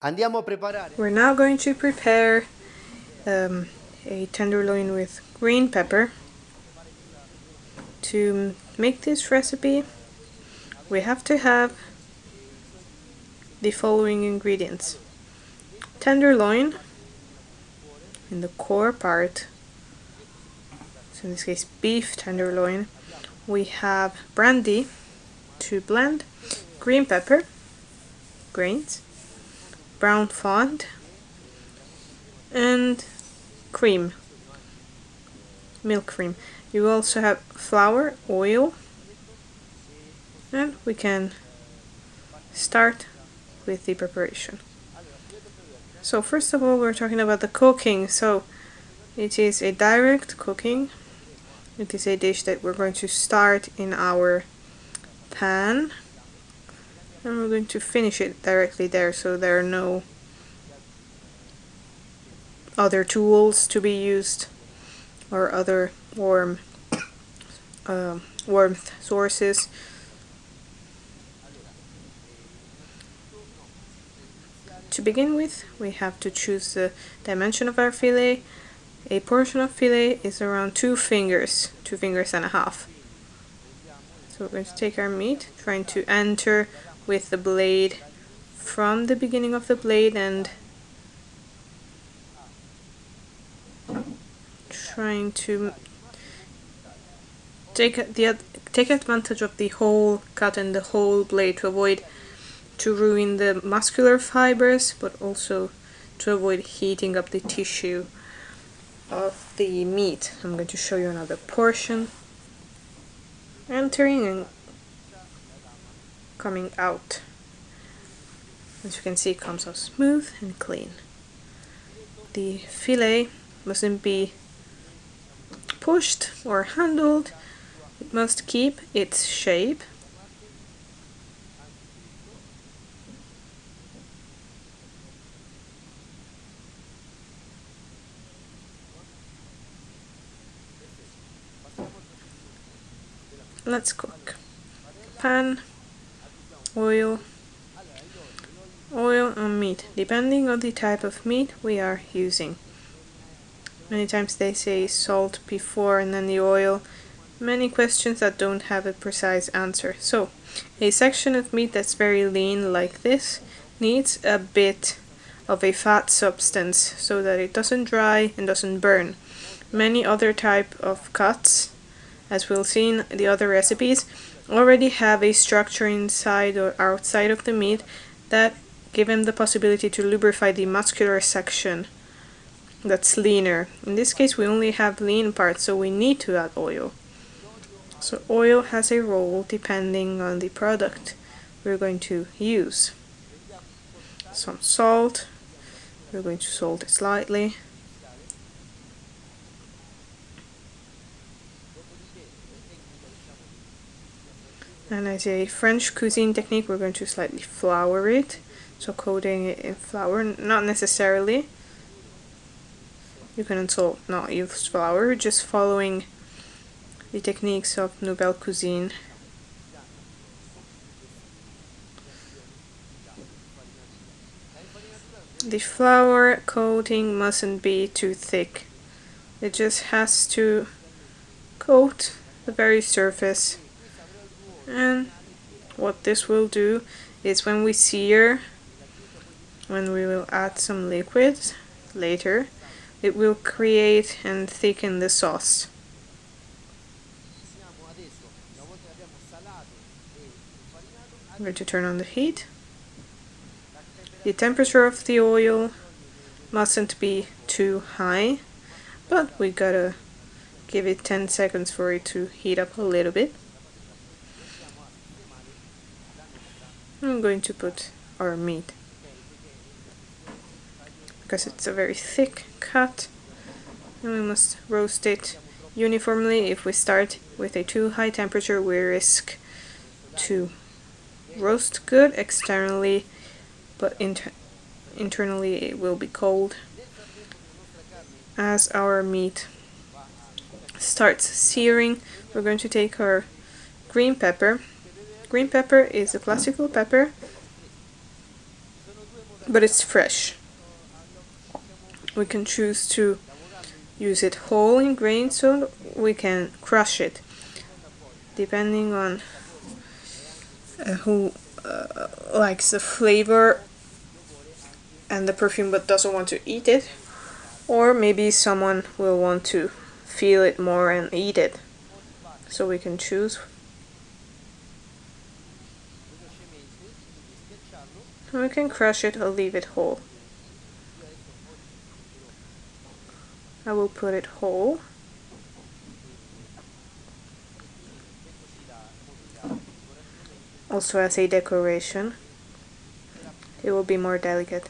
Andiamo a preparare. We're now going to prepare a tenderloin with green pepper. To make this recipe, we have to have the following ingredients: tenderloin in the core part, so in this case beef tenderloin. We have brandy to blend, green pepper grains, brown fond, and cream, milk cream. You also have flour, oil, and we can start with the preparation. So first of all, we're talking about the cooking. So it is a direct cooking. It is a dish that we're going to start in our pan, and we're going to finish it directly there, so there are no other tools to be used or other warmth sources. To begin with, we have to choose the dimension of our fillet. A portion of fillet is around 2 fingers and a half. So we're going to take our meat, trying to enter with the blade from the beginning of the blade and trying to take advantage of the whole cut and the whole blade to ruin the muscular fibers, but also to avoid heating up the tissue of the meat. I'm going to show you another portion entering and coming out. As you can see, it comes out smooth and clean. The fillet mustn't be pushed or handled. It must keep its shape. Let's cook. Pan, oil and meat, depending on the type of meat we are using. Many times they say salt before and then the oil. Many questions that don't have a precise answer. So, a section of meat that's very lean like this needs a bit of a fat substance so that it doesn't dry and doesn't burn. Many other type of cuts, as we'll see in the other recipes, already have a structure inside or outside of the meat that give them the possibility to lubrify the muscular section that's leaner. In this case, we only have lean parts, so we need to add oil. So oil has a role depending on the product we're going to use. Some salt. We're going to salt it slightly. And as a French cuisine technique, we're going to slightly flour it. So coating it in flour, not necessarily. You can also not use flour, just following the techniques of Nouvelle Cuisine. The flour coating mustn't be too thick. It just has to coat the very surface. And what this will do is when we sear, when we will add some liquids later, it will create and thicken the sauce. I'm going to turn on the heat. The temperature of the oil mustn't be too high, but we gotta give it 10 seconds for it to heat up a little bit. I'm going to put our meat, because it's a very thick cut, and we must roast it uniformly. If we start with a too high temperature, we risk to roast good externally, but internally it will be cold. As our meat starts searing, we're going to take our green pepper. Green pepper is a classical pepper. but it's fresh. We can choose to use it whole in grains, so we can crush it, depending on who likes the flavor and the perfume but doesn't want to eat it, or maybe someone will want to feel it more and eat it, so we can choose. And we can crush it or leave it whole. I will put it whole. Also as a decoration. It will be more delicate.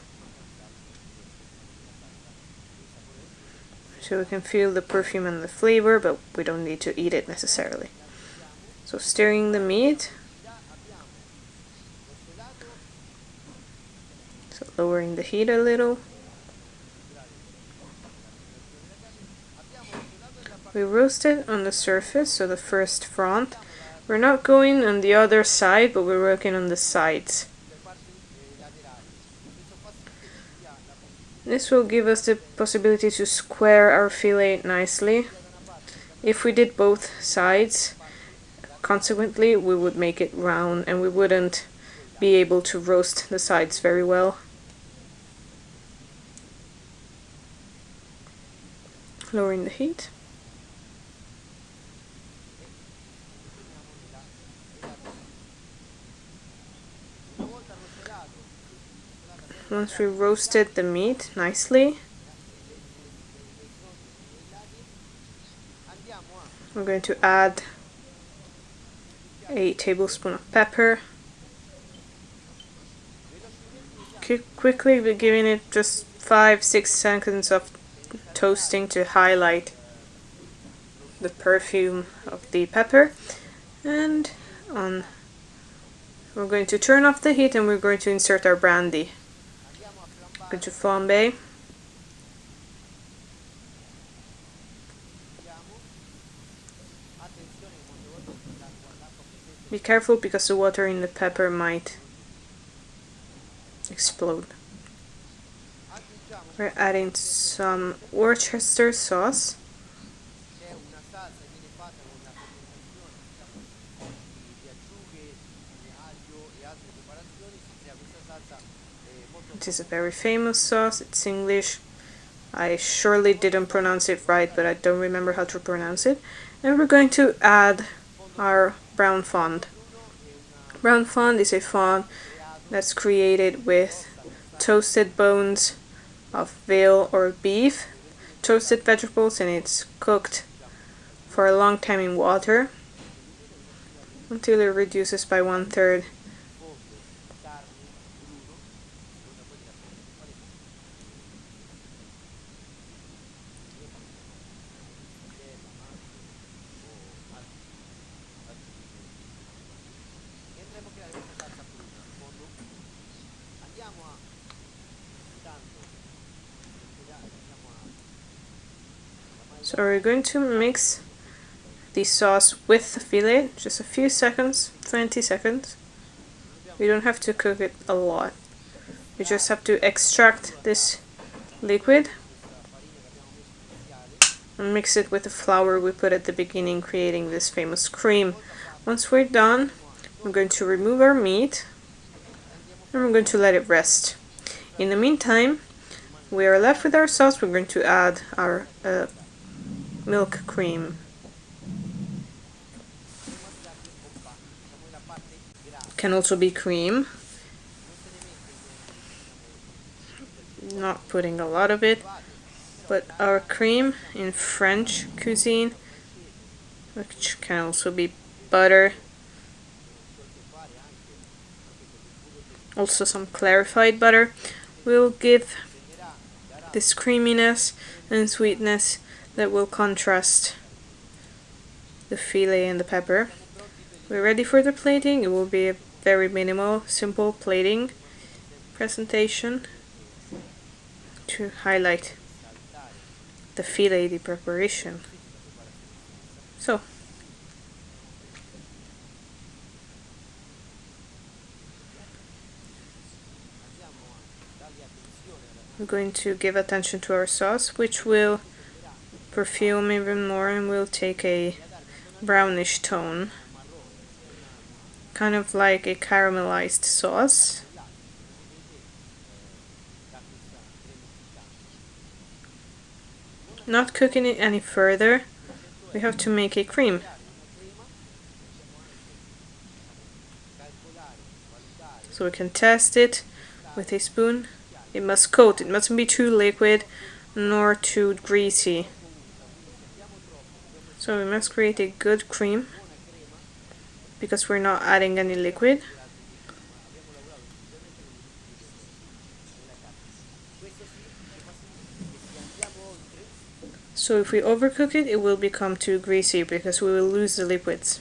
So we can feel the perfume and the flavor, but we don't need to eat it necessarily. So stirring the meat. So lowering the heat a little. We roast it on the surface, so the first front. We're not going on the other side, but we're working on the sides. This will give us the possibility to square our fillet nicely. If we did both sides, consequently, we would make it round and we wouldn't be able to roast the sides very well. Lowering the heat. Once we roasted the meat nicely, we're going to add a tablespoon of pepper. Quickly, we're giving it just 5-6 seconds of toasting to highlight the perfume of the pepper. And we're going to turn off the heat and we're going to insert our brandy. Going to flambe. Be careful because the water in the pepper might explode. We're adding some Worcester sauce. It is a very famous sauce. It's English. I surely didn't pronounce it right, but I don't remember how to pronounce it. And we're going to add our brown fond. Brown fond is a fond that's created with toasted bones of veal or beef, toasted vegetables, and it's cooked for a long time in water until it reduces by 1/3. So we're going to mix the sauce with the fillet, just a few seconds, 20 seconds. We don't have to cook it a lot. We just have to extract this liquid and mix it with the flour we put at the beginning, creating this famous cream. Once we're done, we're going to remove our meat and we're going to let it rest. In the meantime, we are left with our sauce. We're going to add our milk cream. Can also be cream. Not putting a lot of it, but our cream in French cuisine, which can also be butter, also some clarified butter, will give this creaminess and sweetness that will contrast the fillet and the pepper. We're ready for the plating. It will be a very minimal, simple plating presentation to highlight the fillet, the preparation. So, We're going to give attention to our sauce, which will perfume even more and will take a brownish tone, kind of like a caramelized sauce. Not cooking it any further, we have to make a cream. So we can test it with a spoon. It must coat, it mustn't be too liquid nor too greasy. So we must create a good cream because we're not adding any liquid. So if we overcook it, it will become too greasy because we will lose the liquids.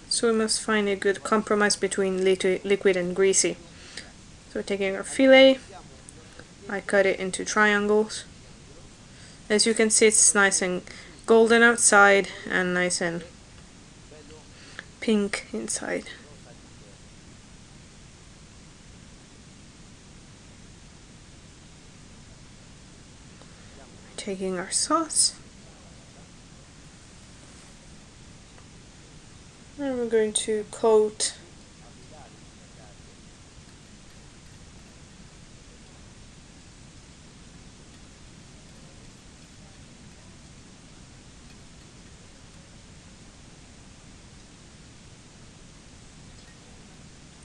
So we must find a good compromise between liquid and greasy. So we're taking our fillet, I cut it into triangles. As you can see, it's nice and golden outside and nice and pink inside. Taking our sauce. And we're going to coat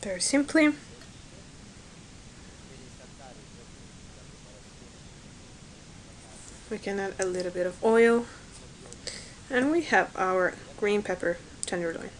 very simply. We can add a little bit of oil, and we have our green pepper tenderloin.